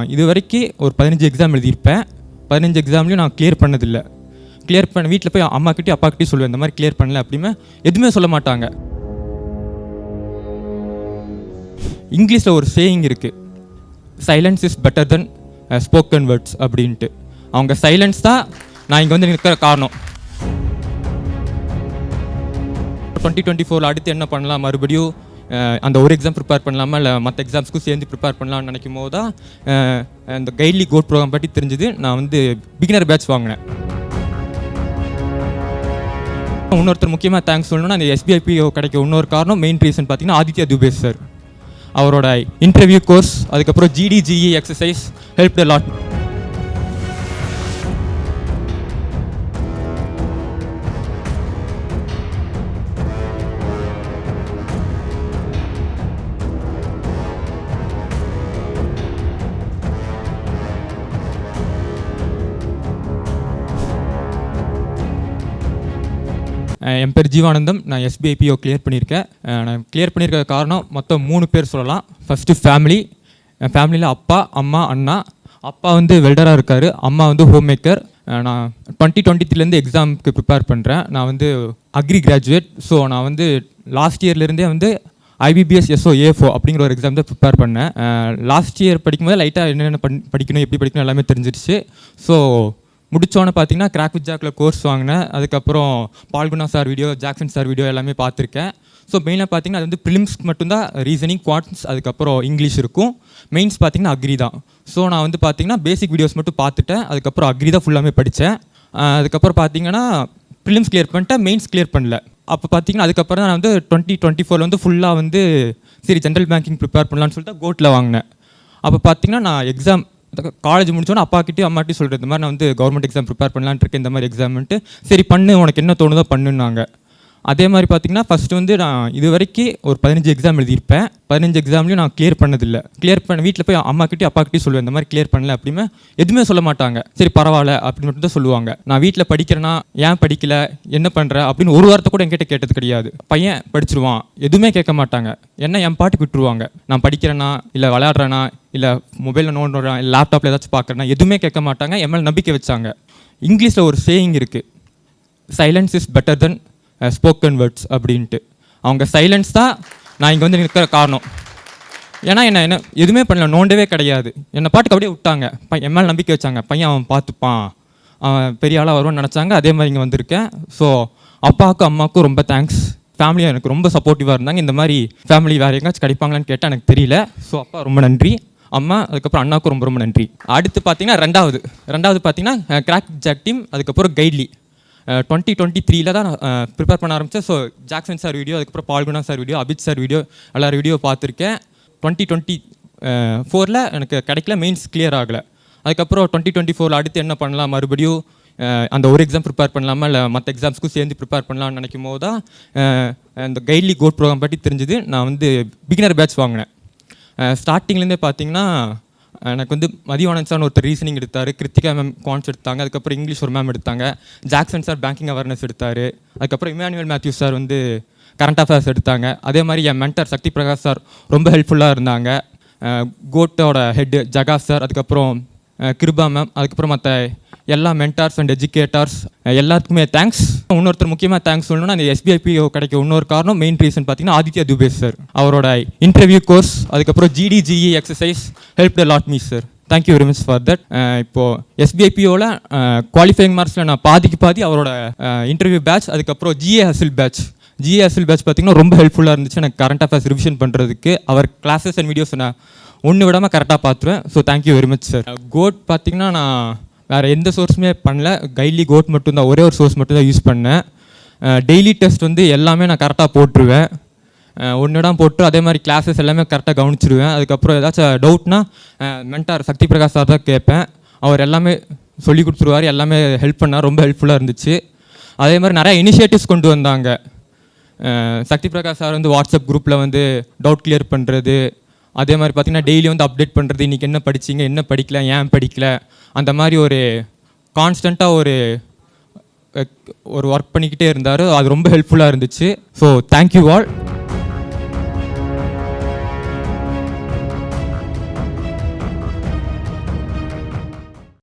நான் இது வரைக்கும் ஒரு 15 எக்ஸாம் எழுதியிருப்பேன். 15 எக்ஸாம்லையும் நான் கிளியர் பண்ணதில்லை. கிளியர் பண்ண வீட்டில் போய் அம்மாக்கிட்டே அப்பாக்கிட்டே சொல்லுவேன், இந்த மாதிரி கிளியர் பண்ணல அப்படிமே எதுவுமே சொல்ல மாட்டாங்க. இங்கிலீஷில் ஒரு சேயிங் இருக்குது, silence is better then spoken words அப்படின்ட்டு. அவங்க சைலன்ஸ் தான் நான் இங்கே வந்து நிற்கிற காரணம். 2024 அடுத்து என்ன பண்ணலாம், மறுபடியும் அந்த ஒரு எக்ஸாம் ப்ரிப்பேர் பண்ணலாமா இல்லை மற்ற எக்ஸாம்ஸ்க்கும் சேர்ந்து ப்ரிப்பேர் பண்ணலாம்னு நினைக்கும் போது தான் இந்த கைட்லி கோட் ப்ரோக்ராம் பற்றி தெரிஞ்சுது. நான் வந்து பிகினர் பேட்ச் வாங்கினேன். இன்னொருத்தர் முக்கியமாக தேங்க்ஸ் சொல்லணும்னா, அந்த SBIPO கிடைக்க இன்னொரு காரணம், மெயின் ரீசன் பார்த்தீங்கன்னா ஆதித்யா துபே சார். அவரோட இன்டர்வியூ கோர்ஸ், அதுக்கப்புறம் GDGE எக்ஸசைஸ் ஹெல்ப்ட் லாட். என் பேர் ஜீவானந்தம். நான் SBIPO கிளியர் பண்ணியிருக்கேன். நான் கிளியர் பண்ணியிருக்க காரணம் மொத்தம் 3 பேர் சொல்லலாம். First family. என் ஃபேமிலியில் அப்பா, அம்மா, அண்ணா. அப்பா வந்து வெல்டராக இருக்கார், அம்மா வந்து ஹோம் மேக்கர். நான் 2023 எக்ஸாமுக்கு ப்ரிப்பேர் பண்ணுறேன். நான் வந்து அக்ரி கிராஜுவேட். ஸோ நான் வந்து லாஸ்ட் இயர்லேருந்தே வந்து IBBS SO A4 அப்படிங்கிற ஒரு எக்ஸாம் தான் ப்ரிப்பேர் பண்ணேன். லாஸ்ட் இயர் படிக்கும்போது லைட்டாக என்னென்ன படிக்கணும், எப்படி படிக்கணும் எல்லாமே தெரிஞ்சிருச்சு. ஸோ முடித்தோன்னு பார்த்தீங்கன்னா கிராக் வித் ஜாக்கில் கோர்ஸ் வாங்கினேன். அதுக்கப்புறம் Phalguna sir video, Jackson sir video எல்லாமே பார்த்துருக்கேன். ஸோ மெயினாக பார்த்தீங்கன்னா அது வந்து ப்ரிலிம்ஸ்க்கு மட்டும்தான் ரீசனிங், குவான்ட்ஸ், அதுக்கப்புறம் இங்கிலீஷ் இருக்கும். மெயின்ஸ் பார்த்தீங்கன்னா அக்ரி தான். ஸோ நான் வந்து பார்த்தீங்கன்னா பேசிக் வீடியோஸ் மட்டும் பார்த்துட்டேன். அதுக்கப்புறம் அக்ரி தான் ஃபுல்லாமே படித்தேன். அதுக்கப்புறம் பார்த்தீங்கன்னா ப்ரிலிம்ஸ் கிளியர் பண்ணிட்டேன், மெயின்ஸ் கிளியர் பண்ணல. அப்போ பார்த்தீங்கன்னா அதுக்கப்புறம் நான் வந்து 2024 வந்து ஃபுல்லாக வந்து சரி ஜென்ரல் பேங்கிங் ப்ரிப்பேர் பண்ணலான்னு சொல்லிட்டு கோட்டில் வாங்கினேன். அப்போ பார்த்தீங்கன்னா நான் எக்ஸாம் காலேஜ் முடிச்சோன்னா அப்பாக்கிட்டே அம்மாட்டி சொல்கிறது, இந்த மாதிரி நான் வந்து கவர்மெண்ட் எக்ஸாம் ப்ரிப்பேர் பண்ணலான்னு இருக்கேன், இந்த மாதிரி எக்ஸாம்ன்ட்டு. சரி பண்ணு, உனக்கு என்ன தோணுதோ பண்ணுன்னாங்க. அதே மாதிரி பார்த்தீங்கன்னா ஃபஸ்ட்டு வந்து நான் இது வரைக்கும் ஒரு 15 எக்ஸாம் எழுதியிருப்பேன். 15 எக்ஸாம்லையும் நான் கிளியர் பண்ணதில்லை. கிளியர் பண்ண வீட்டில் போய் அம்மாக்கிட்டே அப்பாக்கிட்டே சொல்லுவேன், இந்த மாதிரி கிளியர் பண்ணல அப்படிமே எதுவுமே சொல்ல மாட்டாங்க. சரி பரவாயில்ல அப்படின்னு மட்டும் தான் சொல்லுவாங்க. நான் வீட்டில் படிக்கிறேன்னா ஏன் படிக்கல, என்ன பண்ணுற அப்படின்னு ஒரு வாரத்தை கூட என்கிட்ட கேட்டது கிடையாது. பையன் படிச்சிருவான், எதுவுமே கேட்க மாட்டாங்க. என்ன என் பாட்டுக்கு விட்டுருவாங்க. நான் படிக்கிறேன்னா இல்லை விளையாடுறேன்னா இல்லை மொபைலில் நோண்டுறேன் இல்லை லேப்டாப்பில் ஏதாச்சும் பார்க்குறேன்னா எதுவுமே கேட்க மாட்டாங்க. என் மேலே நம்பிக்கை வச்சாங்க. இங்கிலீஷில் ஒரு சேயிங் இருக்குது, silence is better then spoken words அப்படின்ட்டு. அவங்க சைலன்ஸ் தான் நான் இங்கே வந்து நிற்கிற காரணம். ஏன்னா என்ன எதுவுமே பண்ணல, நோண்டவே கிடையாது. என்னை பாட்டுக்கு அப்படியே விட்டாங்க. என் மேலே நம்பிக்கை வச்சாங்க. பையன் அவன் பார்த்துப்பான், அவன் பெரிய ஆளாக வருவான்னு நினச்சாங்க. அதே மாதிரி இங்கே வந்திருக்கேன். ஸோ அப்பாவுக்கும் அம்மாவுக்கும் ரொம்ப தேங்க்ஸ். ஃபேமிலியாக எனக்கு ரொம்ப சப்போர்ட்டிவாக இருந்தாங்க. இந்த மாதிரி ஃபேமிலி வேறு எங்கேயாச்சும் கிடைப்பாங்களான்னு கேட்டால் எனக்கு தெரியல. ஸோ அப்பா ரொம்ப நன்றி, அம்மா, அதுக்கப்புறம் அண்ணாவுக்கும் ரொம்ப ரொம்ப நன்றி. அடுத்து பார்த்தீங்கன்னா ரெண்டாவது பார்த்தீங்கன்னா கிராக் ஜாக் டீம், அதுக்கப்புறம் கைட்லி. 2023 தான் நான் ப்ரிப்பேர் பண்ண ஆரம்பித்தேன். ஸோ ஜாக்சன் சார் வீடியோ, அதுக்கப்புறம் Phalguna sir video, Abid sir video, எல்லாரும் வீடியோ பார்த்துருக்கேன். 2024 எனக்கு கிடைக்கல, மெயின்ஸ் கிளியர் ஆகலை. அதுக்கப்புறம் 2024 அடுத்து என்ன பண்ணலாம், மறுபடியும் அந்த ஒரு எக்ஸாம் ப்ரிப்பேர் பண்ணலாமா இல்லை மற்ற எக்ஸாம்ஸ்க்கும் சேர்ந்து ப்ரிப்பேர் பண்ணலாம்னு நினைக்கும் போது தான் இந்த கைட்லி கோட் ப்ரோக்ராம் பற்றி தெரிஞ்சுது. நான் வந்து பிகினர் பேட்ச் வாங்கினேன். ஸ்டார்டிங்லேருந்தே பார்த்தீங்கன்னா எனக்கு வந்து மதிவானன் சார் ஒருத்தர் ரீசனிங் எடுத்தார், கிருத்திகா மேம் குவான்ட்ஸ் எடுத்தாங்க, அதுக்கப்புறம் இங்கிலீஷ் ஒரு மேம் எடுத்தாங்க, ஜாக்சன் சார் பேங்கிங் அவேர்னஸ் எடுத்தார், அதுக்கப்புறம் இமானுவேல் மேத்யூஸ் சார் வந்து கரண்ட் அஃபேர்ஸ் எடுத்தாங்க. அதே மாதிரி என் மென்டர் சக்தி பிரகாஷ் சார் ரொம்ப ஹெல்ப்ஃபுல்லாக இருந்தாங்க. கோட்டோட ஹெட் ஜகா சார், அதுக்கப்புறம் கிருபா மேம், அதுக்கப்புறம் மற்ற எல்லா மென்டார்ஸ் அண்ட் எஜுகேட்டர்ஸ் எல்லாத்துக்குமே தேங்க்ஸ். இன்னொருத்தர் முக்கியமாக தேங்க்ஸ் சொல்லணும்னா, அந்த SBIPO கிடைக்க இன்னொரு காரணம், மெயின் ரீசன் பார்த்தீங்கன்னா ஆதித்யா துபே சார். அவரோட இன்டர்வியூ கோர்ஸ், அதுக்கப்புறம் GDGE exercise helped lot me sir. Thank you very much for that. இப்போது SBIPOவில் குவாலிஃபைங் மார்க்ஸில் நான் பாதி அவரோட இன்டர்வியூ பேட்ச், அதுக்கப்புறம் GA ஹசில் பேட்ச் பார்த்தீங்கன்னா ரொம்ப ஹெல்ப்ஃபுல்லாக இருந்துச்சு எனக்கு கரண்ட் அஃபேர்ஸ் ரிவிஷன் பண்ணுறதுக்கு. அவர் கிளாஸஸ் அண்ட் வீடியோஸ் நான் ஒன்று விடாமல் கரெக்டாக பார்த்துருவேன். So thank you very much sir. Code பார்த்தீங்கன்னா நான் வேறு எந்த சோர்ஸுமே பண்ணல, கைட்லி கோட் மட்டும்தான், ஒரே ஒரு சோர்ஸ் மட்டும்தான் யூஸ் பண்ணேன். டெய்லி டெஸ்ட் வந்து எல்லாமே நான் கரெக்டாக போட்டுருவேன், ஒன்றுடாம் போட்டு அதே மாதிரி கிளாஸஸ் எல்லாமே கரெக்டாக கவனிச்சிடுவேன். அதுக்கப்புறம் ஏதாச்சும் டவுட்னா மென்டார் சக்தி பிரகாஷ் சார் தான் கேட்பேன். அவர் எல்லாமே சொல்லி கொடுத்துருவார், எல்லாமே ஹெல்ப் பண்ணார், ரொம்ப ஹெல்ப்ஃபுல்லாக இருந்துச்சு. அதே மாதிரி நிறையா இனிஷியேட்டிவ்ஸ் கொண்டு வந்தாங்க. சக்தி பிரகாஷ் சார் வந்து வாட்ஸ்அப் குரூப்பில் வந்து டவுட் கிளியர் பண்ணுறது, அதே மாதிரி பார்த்திங்கன்னா டெய்லி வந்து அப்டேட் பண்ணுறது, இன்றைக்கி என்ன படிச்சிங்க, என்ன படிக்கல, ஏன் படிக்கல, அந்த மாதிரி ஒரு கான்ஸ்டண்ட்டாக ஒரு ஒர்க் பண்ணிக்கிட்டே இருந்தார். அது ரொம்ப ஹெல்ப்ஃபுல்லாக இருந்துச்சு. So thank you all.